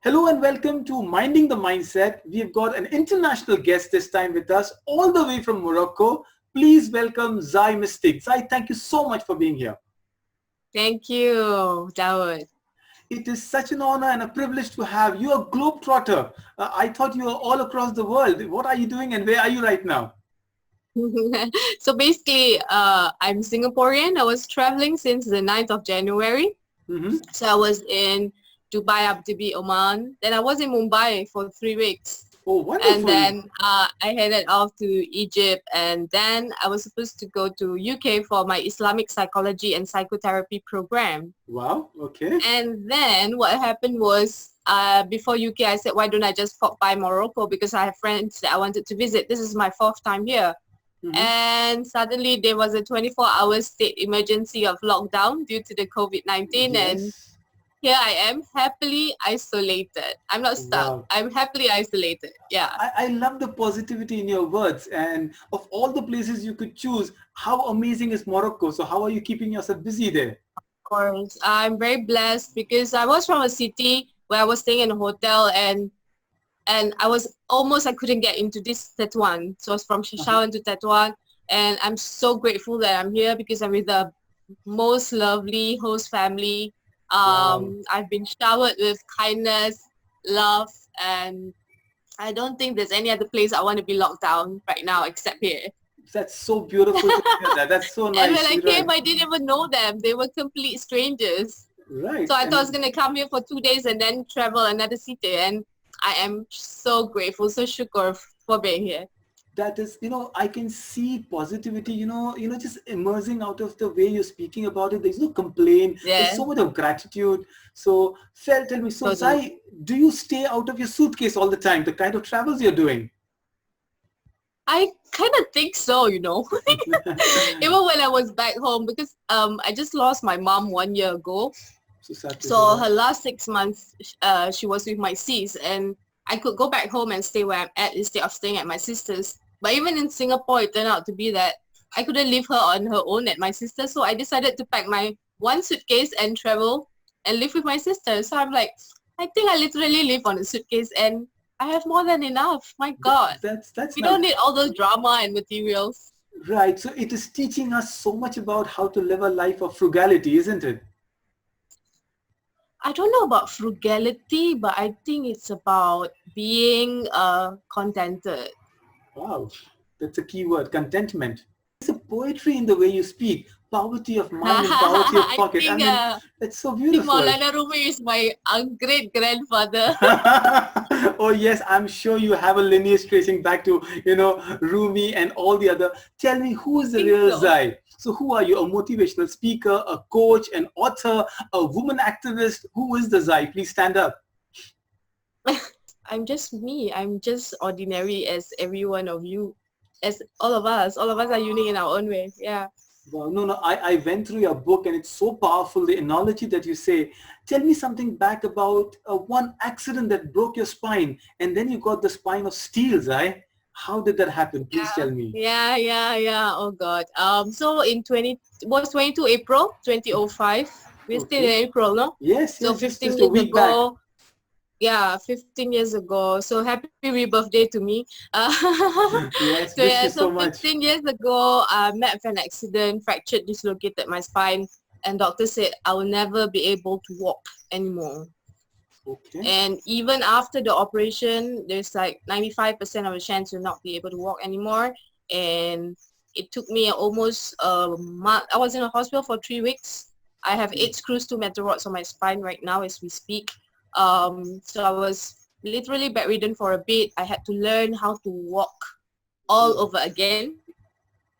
Hello and welcome to Minding the Mindset. We've got an international guest this time with us, all the way from Morocco. Please welcome Zai Miztiq. Zai, thank you so much for being here. Thank you, Dawood. It is such an honor and a privilege to have you, a globetrotter. I thought you were all across the world. What are you doing and where are you right now? So basically, I'm Singaporean. I was traveling since the 9th of January. Mm-hmm. So I was in Dubai, Abu Dhabi, Oman. Then I was in Mumbai for 3 weeks. Oh, And wonderful. then I headed off to Egypt. And then I was supposed to go to UK for my Islamic psychology and psychotherapy program. Wow, okay. And then what happened was before UK, I said, why don't I just pop by Morocco because I have friends that I wanted to visit. This is my 4th time here. Mm-hmm. And suddenly there was a 24-hour state emergency of lockdown due to the COVID-19. Yes. And here I am, happily isolated. I'm not stuck. Wow. I'm happily isolated. Yeah. I love the positivity in your words. And of all the places you could choose, how amazing is Morocco? So how are you keeping yourself busy there? Of course. I'm very blessed because I was from a city where I was staying in a hotel and I couldn't get into this Tetuan. So I was from Shashawan to Tetuan, and I'm so grateful that I'm here because I'm with the most lovely host family. Wow. I've been showered with kindness, love, and I don't think there's any other place I want to be locked down right now except here. That's so beautiful to hear that. That's so nice. And when I You're came, right. I didn't even know them. They were complete strangers. Right. So I thought I was And going to come here for 2 days and then travel another city. And I am so grateful, so shukr for being here. that is, I can see positivity, just emerging out of the way you're speaking about it. There's no complaint. Yeah. There's so much of gratitude. So, tell me, so Totally. Zai, do you stay out of your suitcase all the time, the kind of travels you're doing? I kind of think so, Even when I was back home, because I just lost my mom 1 year ago. So sad to So hear that. her last 6 months, she was with my sis, and I could go back home and stay where I'm at instead of staying at my sister's. But even in Singapore, it turned out to be that I couldn't leave her on her own at my sister's. So I decided to pack my one suitcase and travel and live with my sister. So I'm like, I think I literally live on a suitcase and I have more than enough. My God. That's We nice. don't need all those drama and materials. Right. So it is teaching us so much about how to live a life of frugality, isn't it? I don't know about frugality, but I think it's about being contented. Wow. That's a key word, contentment. There's a poetry in the way you speak. Poverty of mind and poverty of I pocket. think That's so I think beautiful. Maulana Rumi is my great grandfather. Oh yes, I'm sure you have a lineage tracing back to, Rumi and all the other. Tell me, who is the think real so. Zai? So who are you? A motivational speaker, a coach, an author, a woman activist? Who is the Zai? Please stand up. I'm just me. I'm just ordinary as every one of you, as all of us. All of us are unique in our own way. Yeah. Wow, no, I went through your book and it's so powerful, the analogy that you say. Tell me something back about one accident that broke your spine and then you got the spine of steel, Zai. How did that happen? Please tell me. Yeah. Oh God. So in 22 April 2005. We're still in Okay. April, no? Yes, So yes, 15 just a years week back. ago. Yeah, 15 years ago. So happy rebirthday to me. Yes, So wish yeah, you so so much. 15 years ago, I met with an accident, fractured, dislocated my spine, and doctor said I will never be able to walk anymore. Okay. And even after the operation, there's like 95% of a chance to not be able to walk anymore. And it took me almost a month. I was in a hospital for 3 weeks. I have 8 screws, 2 metal rods on my spine right now as we speak. So I was literally bedridden for a bit. I had to learn how to walk all over again.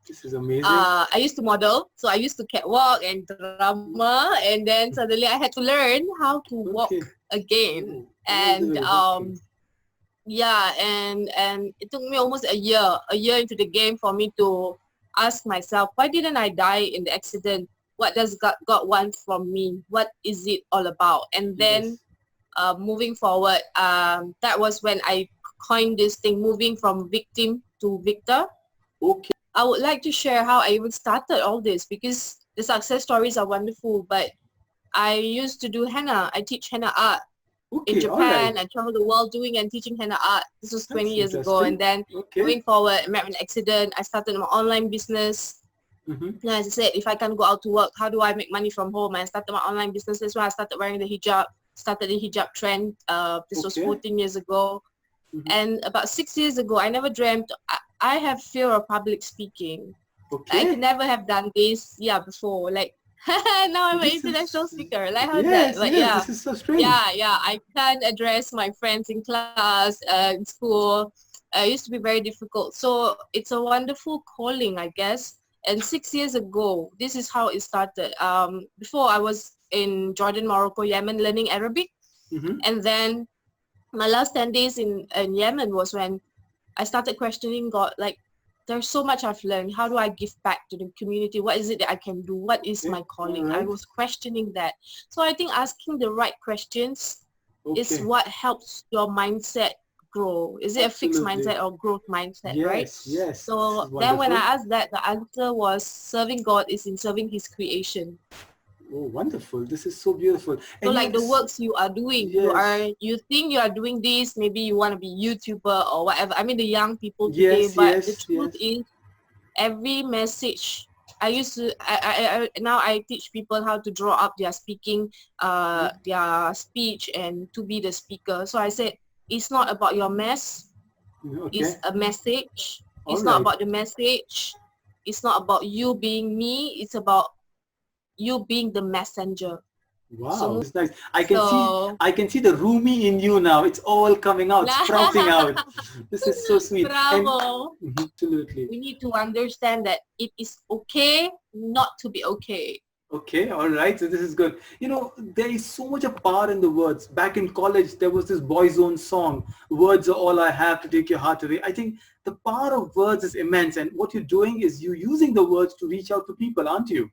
This is amazing. I used to model, so I used to catwalk and drama, and then suddenly I had to learn how to walk Okay. again. Oh, And okay. yeah, and it took me almost a year into the game for me to ask myself, why didn't I die in the accident? What does God want from me? What is it all about? And then Yes. moving forward, that was when I coined this thing, moving from victim to victor. Okay. I would like to share how I even started all this because the success stories are wonderful, but I used to do henna. I teach henna art. in Okay, all right. Japan. I traveled the world doing and teaching henna art. This was 20 That's years ago. And interesting. then Okay. going forward, I met an accident. I started my online business. Mm-hmm. And as I said, if I can't go out to work, how do I make money from home? I started my online business. That's when I started wearing the hijab, started the hijab trend. This was Okay. 14 years ago. Mm-hmm. And about 6 years ago, I never dreamt, I have fear of public speaking. I could Okay. never have done this, before. Like, now I'm an This international is, speaker. Like, how's that? yes, But yes, yeah, this is so strange. I can't address my friends in class, in school. It used to be very difficult. So it's a wonderful calling, I guess. And 6 years ago, this is how it started. Before I was in Jordan, Morocco, Yemen, learning Arabic. Mm-hmm. And then my last 10 days in Yemen was when I started questioning God, like, there's so much I've learned. How do I give back to the community? What is it that I can do? What is Okay. my All calling? I right. was questioning that. So I think asking the right questions is Okay. what helps your mindset grow. Is it a fixed Absolutely. mindset or growth mindset, right? Yes, yes. This So is then when I wonderful. asked that, the answer was serving God is in serving his creation. Oh, wonderful. This is so beautiful. So And like the works you are doing, yes, you think you are doing this, maybe you want to be YouTuber or whatever. I mean the young people today, yes, but the yes, truth yes. is every message I used to now I teach people how to draw up their speaking their speech and to be the speaker. So I said it's not about your mess, it's Okay. a message. All It's not right. about the message, it's not about you being me, it's about you being the messenger. Wow, So this is nice. so I can see the Rumi in you now. It's all coming out, sprouting out. This is so sweet. And bravo. mhm, absolutely. We need to understand that it is okay not to be okay. Okay, all right. So this is good. You know, there is so much of power in the words. Back in college, there was this Boyzone song, "Words are all I have to take your heart away." I think the power of words is immense. And what you're doing is you using the words to reach out to people, aren't you?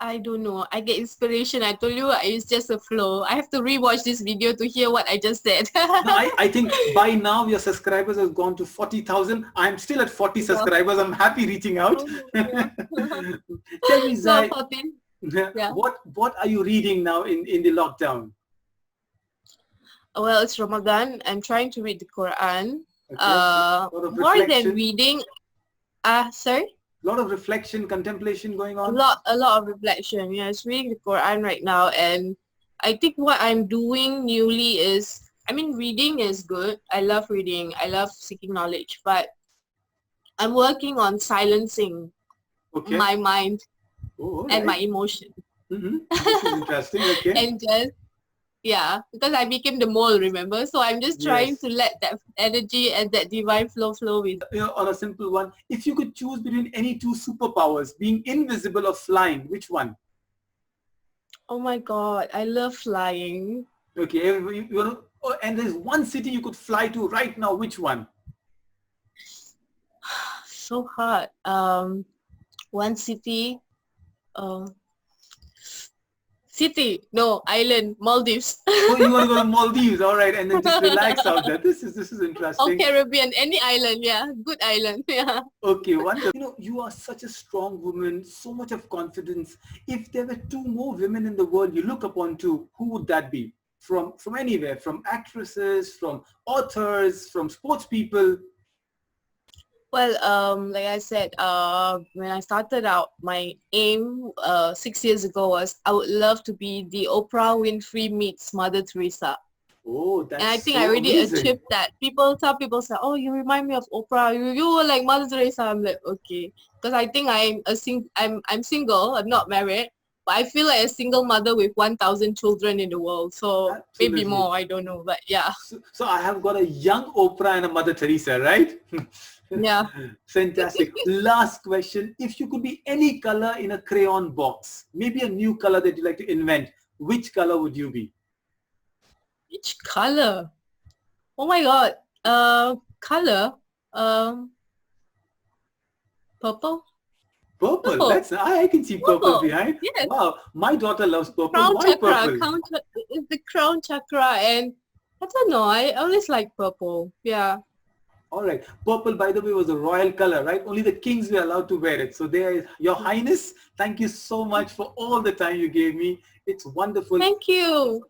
I don't know. I get inspiration. I told you it's just a flow. I have to rewatch this video to hear what I just said. No, I think by now your subscribers has gone to 40,000. I'm still at 40 Yeah. subscribers. I'm happy reaching out. Oh, yeah. Tell me, So Zai, 14. Yeah. what are you reading now in the lockdown? Well, it's Ramadan. I'm trying to read the Quran. Okay, a lot of More than reflection, reading. Sorry. contemplation going on. A lot of reflection. Yes, reading the Quran right now, and I think what I'm doing newly is, I mean, reading is good. I love reading. I love seeking knowledge, but I'm working on silencing Okay. my mind Oh, all and my right. emotion, This is interesting. Okay. and just because I became the mole, remember? So I'm just trying Yes. to let that energy and that divine flow with. You know, on a simple one, if you could choose between any two superpowers, being invisible or flying, which one? Oh my God, I love flying. Okay, you know, oh, and there's one city you could fly to right now. Which one? So hard. One city. Uh, no, island, Maldives. Oh, you want to go to Maldives, all right, and then just relax out there. This is Or interesting. Caribbean, any island, yeah. Good island, yeah. Okay, wonderful. You know, you are such a strong woman, so much of confidence. If there were two more women in the world you look upon to, who would that be? From anywhere, from actresses, from authors, from sports people. Well, like I said, when I started out, my aim 6 years ago was I would love to be the Oprah Winfrey meets Mother Teresa. Oh, And that's I think I so already amazing. achieved that. Some people say, oh, you remind me of Oprah. You were like Mother Teresa. I'm like, okay. Because I think I'm single. I'm not married. But I feel like a single mother with 1,000 children in the world. So maybe Absolutely. more. I don't know. But yeah. So I have got a young Oprah and a Mother Teresa, right? Yeah. Fantastic. Last question. If you could be any color in a crayon box, maybe a new color that you like to invent, which color would you be? Which color? Oh my God. Color. Um, Purple. Purple. Purple. I can see purple Purple. behind. Yes. Wow. My daughter loves purple. Crown Why chakra. purple? It's the crown chakra, and I don't know. I always like purple. Yeah. All right. Purple, by the way, was a royal color, right? Only the kings were allowed to wear it. So there is Your Highness. Thank you so much for all the time you gave me. It's wonderful. Thank you.